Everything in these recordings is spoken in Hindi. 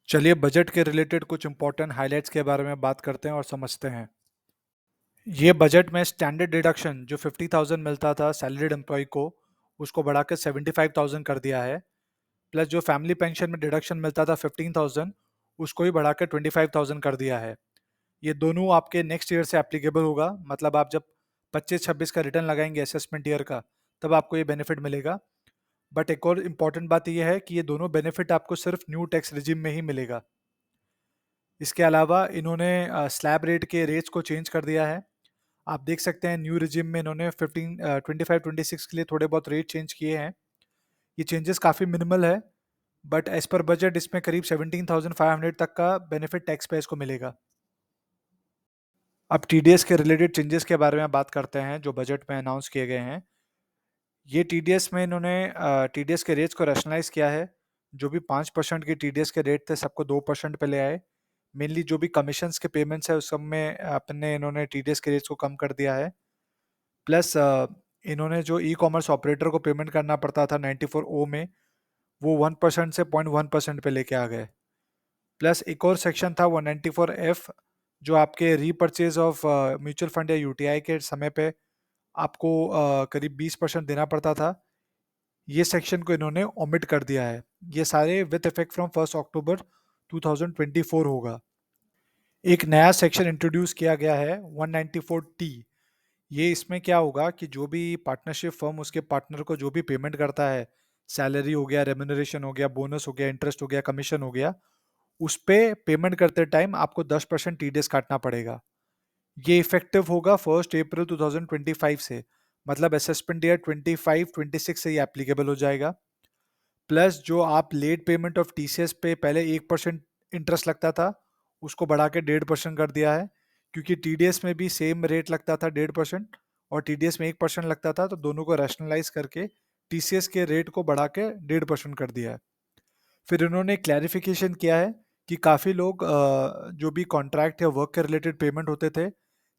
चलिए बजट के रिलेटेड कुछ इंपॉर्टेंट हाइलाइट्स के बारे में बात करते हैं और समझते हैं। ये बजट में स्टैंडर्ड डिडक्शन जो 50,000 मिलता था सैलरीड एम्प्लॉय को, उसको बढ़ा के 75,000 कर दिया है। प्लस जो फैमिली पेंशन में डिडक्शन मिलता था 15,000, उसको ही बढ़ा के 25,000 कर दिया है। ये दोनों आपके नेक्स्ट ईयर से एप्लीकेबल होगा, मतलब आप जब 25-26 का रिटर्न लगाएंगे असेसमेंट ईयर का, तब आपको ये बेनिफिट मिलेगा। बट एक और इम्पॉर्टेंट बात यह है कि ये दोनों बेनिफिट आपको सिर्फ न्यू टैक्स रिजिम में ही मिलेगा। इसके अलावा इन्होंने स्लैब रेट के रेट्स को चेंज कर दिया है। आप देख सकते हैं न्यू रिजिम में इन्होंने 25-26 के लिए थोड़े बहुत रेट चेंज किए हैं। ये चेंजेस काफ़ी मिनिमल है, बट एज पर बजट इसमें करीब 17,500 तक का बेनिफिट टैक्स पेयर्स को मिलेगा। अब टीडीएस के रिलेटेड चेंजेस के बारे में बात करते हैं जो बजट में अनाउंस किए गए हैं। ये टीडीएस में इन्होंने टीडीएस के रेट्स को रैशनलाइज किया है। जो भी 5% के टीडीएस के रेट थे सबको 2% पे ले आए। मेनली जो भी कमीशंस के पेमेंट्स है उस सब में अपने इन्होंने टीडीएस के रेट्स को कम कर दिया है। प्लस इन्होंने जो ई कॉमर्स ऑपरेटर को पेमेंट करना पड़ता था 94 ओ में, वो 1% से 0.1% पे लेके आ गए। प्लस एक और सेक्शन था 194 एफ, जो आपके रीपर्चेज ऑफ म्यूचुअल फंड या यूटीआई के समय पे आपको करीब 20% देना पड़ता था। ये सेक्शन को इन्होंने ओमिट कर दिया है। ये सारे विथ इफेक्ट फ्रॉम 1 अक्टूबर 2024 होगा। एक नया सेक्शन इंट्रोड्यूस किया गया है 194 टी। ये इसमें क्या होगा कि जो भी पार्टनरशिप फर्म उसके पार्टनर को जो भी पेमेंट करता है, सैलरी हो गया, रेम्यूनरेशन हो गया, बोनस हो गया, इंटरेस्ट हो गया, कमीशन हो गया, उस पे पेमेंट करते टाइम आपको 10% टीडीएस काटना पड़ेगा। ये इफेक्टिव होगा 1 अप्रैल 2025 से, मतलब असेसमेंट ईयर 25-26 से ये एप्लीकेबल हो जाएगा। प्लस जो आप लेट पेमेंट ऑफ टीसीएस पे पहले 1% इंटरेस्ट लगता था, उसको बढ़ा के 1.5% कर दिया है। क्योंकि टीडीएस में भी सेम रेट लगता था 1.5% और टीडीएस में 1% लगता था, तो दोनों को रैशनलाइज करके टीसीएस के रेट को बढ़ा के 1.5% कर दिया है। फिर इन्होंने क्लैरिफिकेशन किया है कि काफ़ी लोग जो भी कॉन्ट्रैक्ट या वर्क के रिलेटेड पेमेंट होते थे,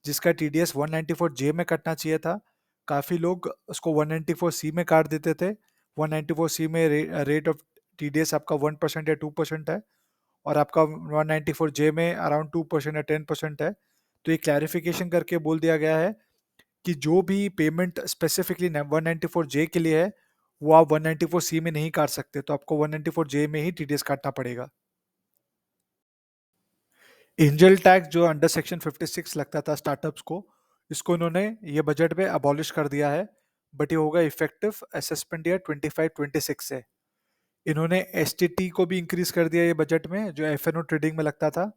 जिसका टीडीएस 194 जे में कटना चाहिए था, काफ़ी लोग उसको 194 सी में काट देते थे। 194 सी में रेट ऑफ टीडीएस आपका 1% या 2% है, और आपका 194 जे में अराउंड 2% या 10% है। तो ये क्लैरिफिकेशन करके बोल दिया गया है कि जो भी पेमेंट स्पेसिफिकली 194 जे के लिए है, वो आप 194 सी में नहीं काट सकते, तो आपको 194 जे में ही टीडीएस काटना पड़ेगा। एंजल टैक्स जो अंडर सेक्शन 56 लगता था स्टार्टअप्स को, इसको इन्होंने ये बजट में अबॉलिश कर दिया है। बट ये होगा इफेक्टिव असेसमेंट ईयर 25-26 से। इन्होंने एसटीटी को भी इंक्रीज कर दिया ये बजट में, जो एफएनओ ट्रेडिंग में लगता था,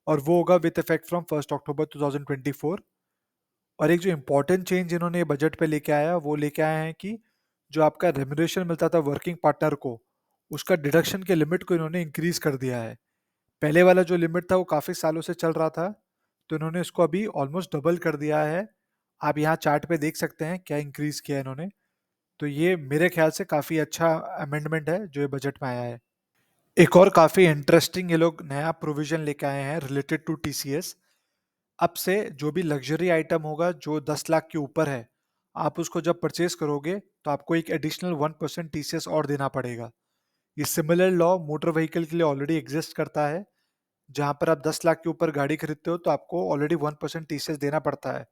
और वो होगा विद इफेक्ट फ्रॉम 1 अक्टूबर 2024। और एक जो इम्पोर्टेंट चेंज इन्होंने ये बजट पे लेके आया, वो लेके आए हैं कि जो आपका रेम्यूनरेशन मिलता था वर्किंग पार्टनर को, उसका डिडक्शन के लिमिट को इन्होंने इंक्रीज कर दिया है। पहले वाला जो लिमिट था वो काफ़ी सालों से चल रहा था, तो इन्होंने इसको अभी ऑलमोस्ट डबल कर दिया है। आप यहाँ चार्ट पे देख सकते हैं क्या इंक्रीज किया है इन्होंने। तो ये मेरे ख्याल से काफ़ी अच्छा अमेंडमेंट है जो ये बजट में आया है। एक और काफ़ी इंटरेस्टिंग ये लोग नया प्रोविजन लेके आए हैं रिलेटेड टू टीसीएस। अब से जो भी लग्जरी आइटम होगा जो 10 लाख के ऊपर है, आप उसको जब परचेज करोगे तो आपको एक एडिशनल 1% टीसीएस और देना पड़ेगा। ये सिमिलर लॉ मोटर व्हीकल के लिए ऑलरेडी एग्जिस्ट करता है। जहां पर आप 10 लाख के ऊपर गाड़ी खरीदते हो तो आपको ऑलरेडी 1% टीसीएस देना पड़ता है।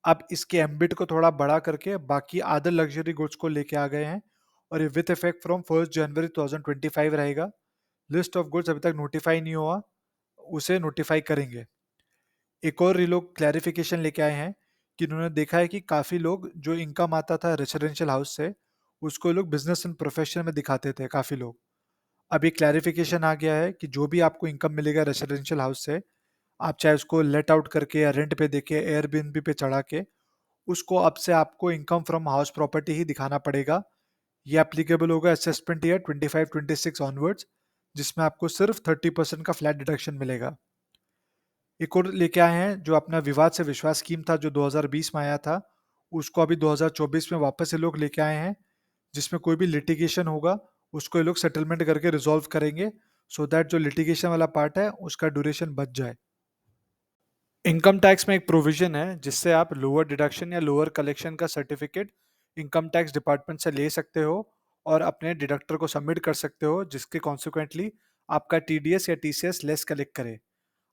अब इसके एम्बिट को थोड़ा बड़ा करके बाकी अदर लग्जरी गुड्स को लेके आ गए हैं, और ये विथ इफेक्ट फ्रॉम 1 जनवरी 2025 रहेगा। लिस्ट ऑफ गुड्स अभी तक नोटिफाई नहीं हुआ, उसे नोटिफाई करेंगे। एक और ये लोग क्लैरिफिकेशन लेके आए हैं कि इन्होंने देखा है कि काफ़ी लोग जो इनकम आता था रेसिडेंशियल हाउस से, उसको लोग बिजनेस एंड प्रोफेशन में दिखाते थे काफ़ी लोग। अब ये क्लैरिफिकेशन आ गया है कि जो भी आपको इनकम मिलेगा रेसिडेंशियल हाउस से, आप चाहे उसको लेट आउट करके या रेंट पे देके एयरबीएनबी पे चढ़ा के, उसको अब से आपको इनकम फ्रॉम हाउस प्रॉपर्टी ही दिखाना पड़ेगा। ये एप्लीकेबल होगा असेसमेंट ईयर 25-26 ऑनवर्ड्स, जिसमें आपको सिर्फ 30% का फ्लैट डिडक्शन मिलेगा। एक और लेके आए हैं जो अपना विवाद से विश्वास स्कीम था जो 2020 में आया था, उसको अभी 2024 में वापस ये लोग लेके आए हैं, जिसमें कोई भी लिटिगेशन होगा उसको ये लोग सेटलमेंट करके रिजॉल्व करेंगे, सो दैट जो लिटिगेशन वाला पार्ट है उसका ड्यूरेशन बच जाए। इनकम टैक्स में एक प्रोविजन है जिससे आप लोअर डिडक्शन या लोअर कलेक्शन का सर्टिफिकेट इनकम टैक्स डिपार्टमेंट से ले सकते हो और अपने डिडक्टर को सबमिट कर सकते हो, जिसके कॉन्सिक्वेंटली आपका टीडीएस या टीसीएस लेस कलेक्ट करे।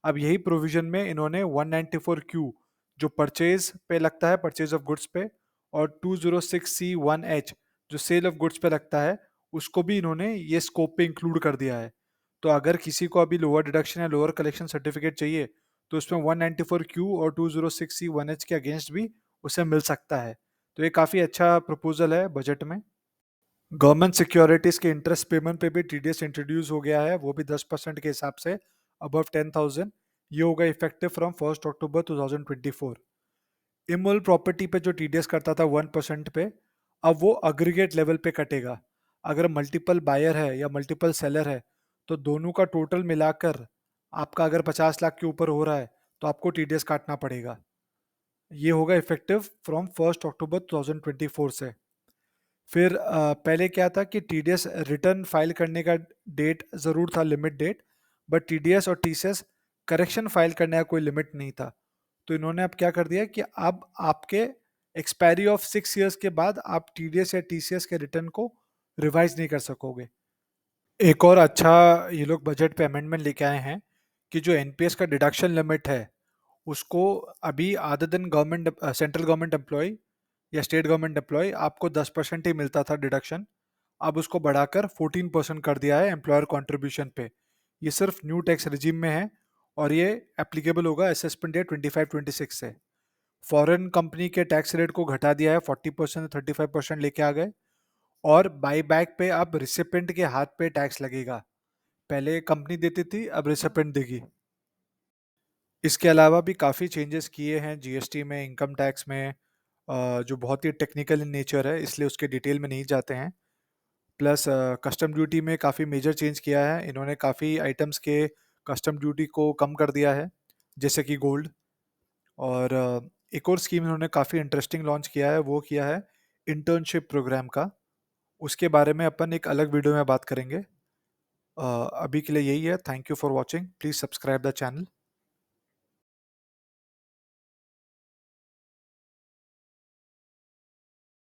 अब यही प्रोविजन में इन्होंने 194 क्यू जो परचेज पे लगता है, परचेज ऑफ गुड्स पे, और 206C1H जो सेल ऑफ गुड्स पे लगता है, उसको भी इन्होंने ये स्कोप पे इंक्लूड कर दिया है। तो अगर किसी को अभी लोअर डिडक्शन या लोअर कलेक्शन सर्टिफिकेट चाहिए तो उसमें 194 क्यू और 206C1H के अगेंस्ट भी उसे मिल सकता है। तो ये काफ़ी अच्छा प्रपोजल है बजट में। गवर्नमेंट सिक्योरिटीज के इंटरेस्ट पेमेंट पे भी टीडीएस इंट्रोड्यूस हो गया है, वो भी 10% के हिसाब से अबव 10,000। ये होगा effective from 1 October 2024। Immovable property पे जो टीडीएस करता था 1% पे, अब वो अग्रीगेट लेवल पे कटेगा। अगर मल्टीपल बायर है या मल्टीपल सेलर है तो दोनों का टोटल मिलाकर आपका अगर 50 लाख के ऊपर हो रहा है तो आपको टीडीएस काटना पड़ेगा। ये होगा इफेक्टिव फ्रॉम 1 अक्टूबर 2024 से। फिर पहले क्या था कि टीडीएस रिटर्न फाइल करने का डेट ज़रूर था, लिमिट डेट, बट टीडीएस और टीसीएस करेक्शन फाइल करने का कोई लिमिट नहीं था। तो इन्होंने अब क्या कर दिया कि अब आपके एक्सपायरी ऑफ 6 ईयर्स के बाद आप टीडीएस या टीसीएस के रिटर्न को रिवाइज नहीं कर सकोगे। एक और अच्छा ये लोग बजट पे अमेंडमेंट लेके आए हैं कि जो एनपीएस का डिडक्शन लिमिट है उसको अभी आधे दिन गवर्नमेंट सेंट्रल गवर्नमेंट एम्प्लॉय या स्टेट गवर्नमेंट एम्प्लॉय आपको 10% ही मिलता था डिडक्शन, अब उसको बढ़ाकर 14% कर दिया है एम्प्लॉयर कंट्रीब्यूशन पे। ये सिर्फ न्यू टैक्स रिजीम में है और ये एप्लीकेबल होगा असेसमेंट ईयर 25-26 से। फॉरेन कंपनी के टैक्स रेट को घटा दिया है, 40% 35% लेके आ गए। और बाई बैक पे अब रिसिपेंट के हाथ पे टैक्स लगेगा, पहले कंपनी देती थी अब रिसिपेंट देगी। इसके अलावा भी काफ़ी चेंजेस किए हैं जीएसटी में, इनकम टैक्स में, जो बहुत ही टेक्निकल इन नेचर है इसलिए उसके डिटेल में नहीं जाते हैं। प्लस कस्टम ड्यूटी में काफ़ी मेजर चेंज किया है इन्होंने, काफ़ी आइटम्स के कस्टम ड्यूटी को कम कर दिया है जैसे कि गोल्ड। और एक और स्कीम इन्होंने काफ़ी इंटरेस्टिंग लॉन्च किया है, वो किया है इंटर्नशिप प्रोग्राम का। उसके बारे में अपन एक अलग वीडियो में बात करेंगे। अभी के लिए यही है। Thank you for watching, please subscribe the channel.